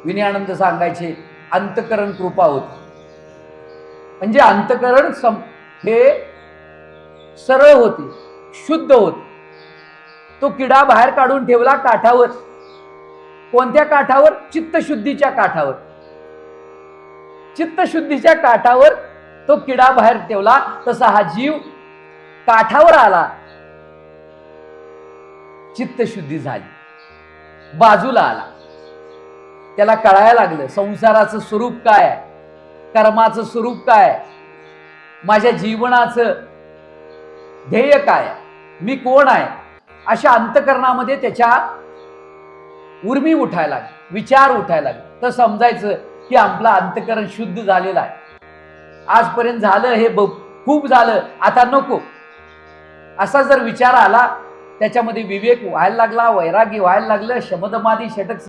विनयानंद सांगायचे अंतकरण कृपा होती. म्हणजे अंतकरण हे सरळ होते, शुद्ध होते. तो किडा बाहेर काढून ठेवला काठावर. कोणत्या काठावर? चित्तशुद्धीच्या काठावर. चित्तशुद्धीच्या काठावर तो किडा बाहेर ठेवला. तसा हा जीव काठावर आला, चित्तशुद्धी झाली, बाजूला आला. त्याला कळायला लागलं संसाराचं स्वरूप काय आहे, कर्माचं स्वरूप काय आहे, माझ्या जीवनाचं ध्येय काय आहे, मी कोण आहे. अशा अंतकरणामध्ये त्याच्या उर्मी उठायला लागली, विचार उठायला लागले. तर समजायचं की आपलं अंतकरण शुद्ध झालेलं आहे. आजपर्यंत झालं हे खूप झालं, आता नको. असा जर विचार आला, त्याच्यामध्ये विवेक व्हायला लागला, वैराग्य व्हायला लागलं, शमदमादी षटक